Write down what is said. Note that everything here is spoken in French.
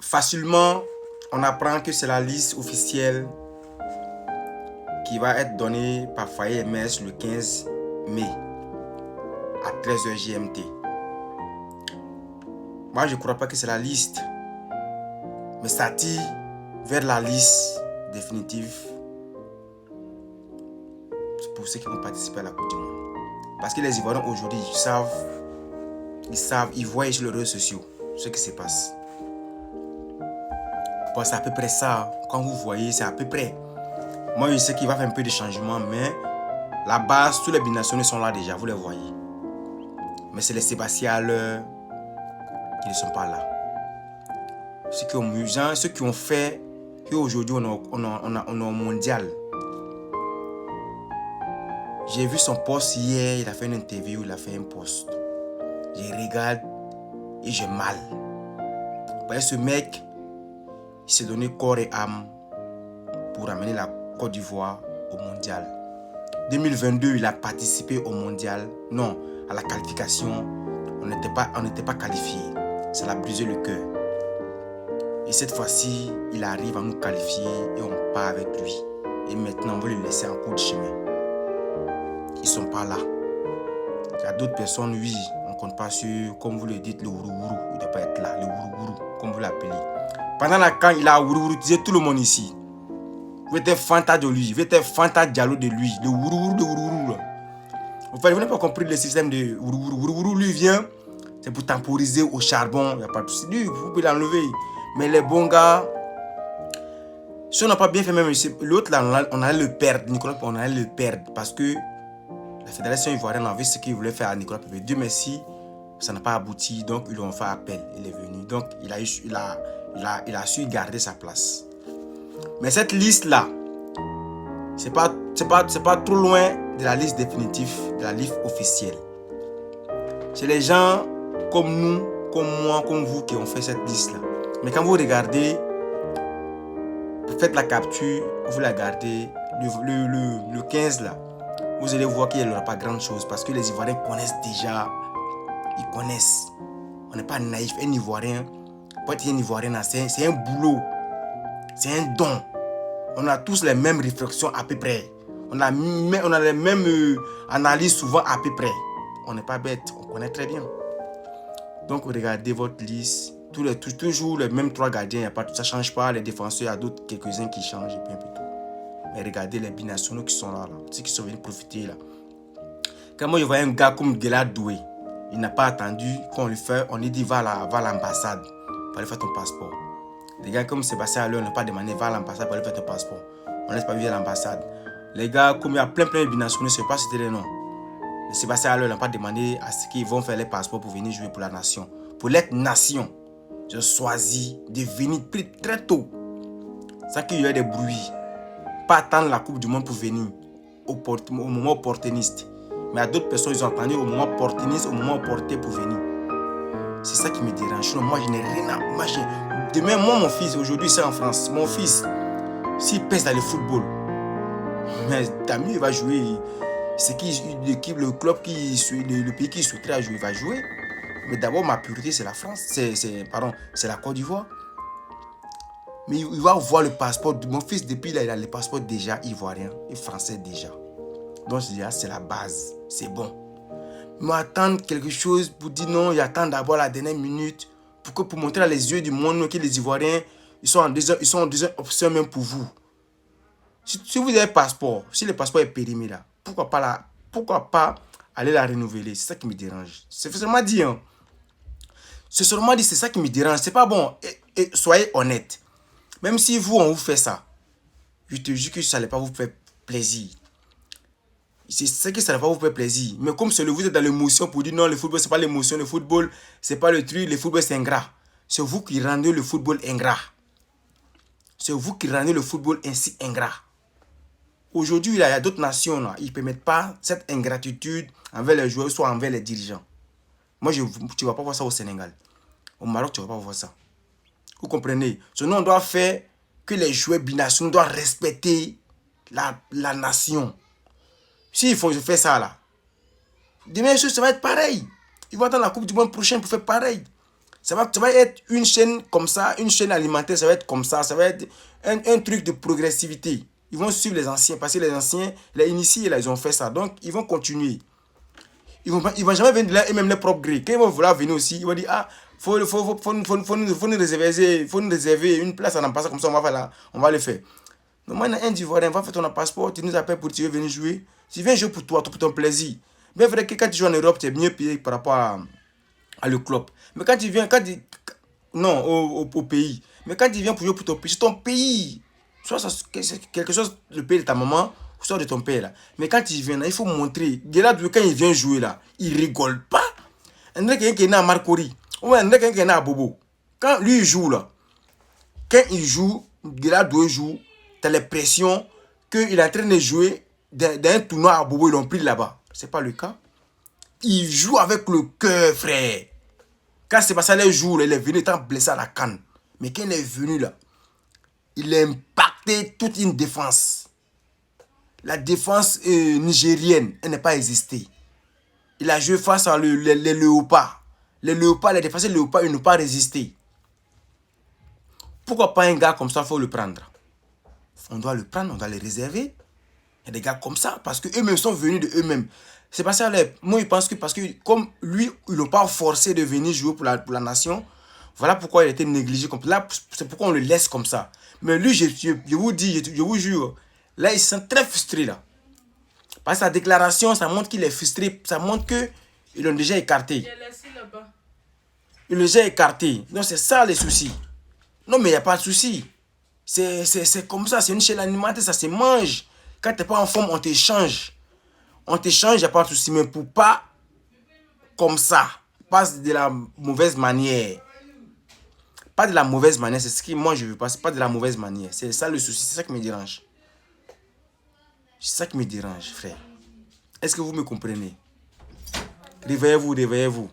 facilement, on apprend que c'est la liste officielle qui va être donnée par Foyer MS le 15 mai à 13h GMT. Moi, je ne crois pas que c'est la liste, mais ça tire vers la liste définitive pour ceux qui vont participer à la Coupe du Monde. Parce que les Ivoiriens aujourd'hui, ils voient sur les réseaux sociaux ce qui se passe. Bon, c'est à peu près ça. Quand vous voyez, c'est à peu près. Moi, je sais qu'il va faire un peu de changement, mais la base, tous les binationaux sont là déjà, vous les voyez. Mais c'est les Sébastien Haller qui ne sont pas là. Ceux qui ont fait qu'aujourd'hui on a au mondial. J'ai vu son post hier, il a fait une interview, il a fait un post. Je regarde et j'ai mal. Parce que ce mec, il s'est donné corps et âme pour amener la Côte d'Ivoire au mondial. 2022, il a participé au mondial. Non, à la qualification, on n'était pas qualifié. Ça l'a brisé le cœur. Et cette fois-ci, il arrive à nous qualifier et on part avec lui. Et maintenant, on veut le laisser en cours de chemin. Ils ne sont pas là. Il y a d'autres personnes, oui, on ne compte pas sur, comme vous le dites, le Wourouwourou. Il ne doit pas être là, le Wourouwourou, comme vous l'appelez. Pendant la CAN, il a Wourouwouroutisé tout le monde ici. Vous êtes Fanta de lui, vous êtes Fanta Diallo de lui, le Wourouwourou de Wourouwourou. Vous n'avez pas compris le système de Wourouwourou. Wourouwourou, lui, vient, c'est pour temporiser au charbon. Il n'y a pas de souci. Lui, vous pouvez l'enlever. Mais les bons gars, si on n'a pas bien fait, même l'autre là, on allait le perdre. Nicolas, on allait le perdre parce que la fédération ivoirienne a vu ce qu'il voulait faire à Nicolas Pepe. Dieu merci, ça n'a pas abouti, donc ils lui ont fait appel. Il est venu, donc il a su garder sa place. Mais cette liste là, c'est pas trop loin de la liste définitive, de la liste officielle. C'est les gens comme nous, comme moi, comme vous qui ont fait cette liste là. Mais quand vous regardez, vous faites la capture, vous la gardez, le 15 là, vous allez voir qu'il n'y aura pas grand chose parce que les Ivoiriens connaissent déjà, ils connaissent. On n'est pas naïf, un Ivoirien, pour être un Ivoirien, c'est un boulot, c'est un don. On a tous les mêmes réflexions à peu près. On a les mêmes analyses souvent à peu près. On n'est pas bête, on connaît très bien. Donc regardez votre liste. Toujours les mêmes 3 gardiens, ça ne change pas. Les défenseurs, il y a d'autres, quelques-uns qui changent et puis un peu tout. Mais regardez les binationaux qui sont là, ceux qui sont venus profiter là. Quand moi je voyais un gars comme Guela Doué, il n'a pas attendu qu'on lui fait, on lui dit va à l'ambassade pour aller faire ton passeport. Les gars comme Sébastien Haller n'ont pas demandé va à l'ambassade pour aller faire ton passeport. On ne laisse pas vivre à l'ambassade. Les gars comme il y a plein de binationaux, je ne sais pas si c'était les noms. Sébastien Haller n'a pas demandé à ce qu'ils vont faire les passeports pour venir jouer pour la nation. Pour l'être nation, je choisis de venir très tôt, sans qu'il y ait des bruits. Pas attendre la Coupe du Monde pour venir au moment opportuniste. Mais à d'autres personnes, ils ont attendu au moment opportuniste, au moment opportun pour venir. C'est ça qui me dérange. Moi, je n'ai rien à marcher. Demain, moi, mon fils, aujourd'hui, c'est en France. Mon fils, s'il pèse dans le football, mais tant mieux, il va jouer. C'est qui l'équipe, le club, le pays qui souhaiterait à jouer, il va jouer. Mais d'abord, ma priorité, c'est la France. C'est la Côte d'Ivoire. Mais il va voir le passeport. Mon fils, depuis là, il a le passeport déjà ivoirien et français déjà. Donc, c'est la base. C'est bon. Mais attendre quelque chose pour dire non, il attend d'abord la dernière minute pour montrer à les yeux du monde que les Ivoiriens, ils sont en deuxième option même pour vous. Si vous avez un passeport, si le passeport est périmé là, pourquoi pas aller la renouveler? C'est ça qui me dérange. C'est seulement dit. Hein. C'est seulement dit, c'est ça qui me dérange. C'est pas bon. Et soyez honnête. Même si on vous fait ça, je te jure que ça n'allait pas vous faire plaisir. C'est ça que ça ne va pas vous faire plaisir. Mais comme vous êtes dans l'émotion pour dire non, le football, c'est pas l'émotion, le football, c'est pas le truc, le football, c'est ingrat. C'est vous qui rendez le football ingrat. C'est vous qui rendez le football ainsi ingrat. Aujourd'hui, il y a d'autres nations, là, ils ne permettent pas cette ingratitude envers les joueurs, soit envers les dirigeants. Moi, tu ne vas pas voir ça au Sénégal. Au Maroc, tu ne vas pas voir ça. Vous comprenez? Sinon, on doit faire que les joueurs binationaux doivent respecter la nation. S'il faut faire ça là, demain, ça va être pareil. Ils vont attendre la Coupe du Monde prochaine pour faire pareil. Ça va être une chaîne comme ça, une chaîne alimentaire, ça va être comme ça va être un truc de progressivité. Ils vont suivre les anciens, parce que les anciens, les initiés, là, ils ont fait ça. Donc, ils vont continuer. Ils vont jamais venir de là, et même les propres Grecs. Quand ils vont vouloir venir aussi, ils vont dire, ah, faut nous réserver une place en passant comme ça, on va le faire. Donc, moi, un Ivoirien, va faire ton passeport, tu nous appelles pour tu veux venir jouer. Tu viens jouer pour toi, pour ton plaisir. Bien vrai que quand tu joues en Europe, tu es mieux payé par rapport à le club. Mais quand tu viens, non, au pays. Mais quand tu viens pour jouer pour ton pays, c'est ton pays. Soit c'est quelque chose, le pays de ta maman, soit de ton père là. Mais quand tu viens là, il faut montrer. Quand il vient jouer là, il rigole pas. Un mec qui est né à Marcory, ou un mec qui est né à Bobo. Quand lui il joue là, quand il joue, Gerard joue, tu as l'impression qu'il est en train de jouer dans un tournoi à Bobo, ils l'ont pris là-bas. C'est pas le cas. Il joue avec le cœur, frère. Quand Sébastien les joue, il est venu étant blessé à la canne. Mais quand il est venu là, il a impacté toute une défense. La défense nigérienne, elle n'a pas existé. Il a joué face à les léopards. Les léopards, les défenseurs léopards, ils n'ont pas résisté. Pourquoi pas un gars comme ça, il faut le prendre? On doit le prendre, on doit le réserver. Il y a des gars comme ça, parce qu'eux-mêmes sont venus de eux-mêmes. C'est pas ça, moi, je pense que parce que comme lui, ils l'ont pas forcé de venir jouer pour la nation, voilà pourquoi il a été négligé. Là, c'est pourquoi on le laisse comme ça. Mais lui, je vous dis, je vous jure, là, il se sent très frustré, là. Parce que sa déclaration, ça montre qu'il est frustré, ça montre qu'ils l'ont déjà écarté. Ils l'ont déjà écarté. Donc, c'est ça les soucis. Non, mais il n'y a pas de souci. C'est comme ça, c'est une chaîne alimentaire, ça se mange. Quand tu n'es pas en forme, on t'échange. On t'échange, il n'y a pas de souci. Mais pour pas comme ça, pas de la mauvaise manière. Pas de la mauvaise manière, c'est ce que moi je veux pas. C'est pas de la mauvaise manière. C'est ça le souci, c'est ça qui me dérange. C'est ça qui me dérange, frère. Est-ce que vous me comprenez? Réveillez-vous, réveillez-vous.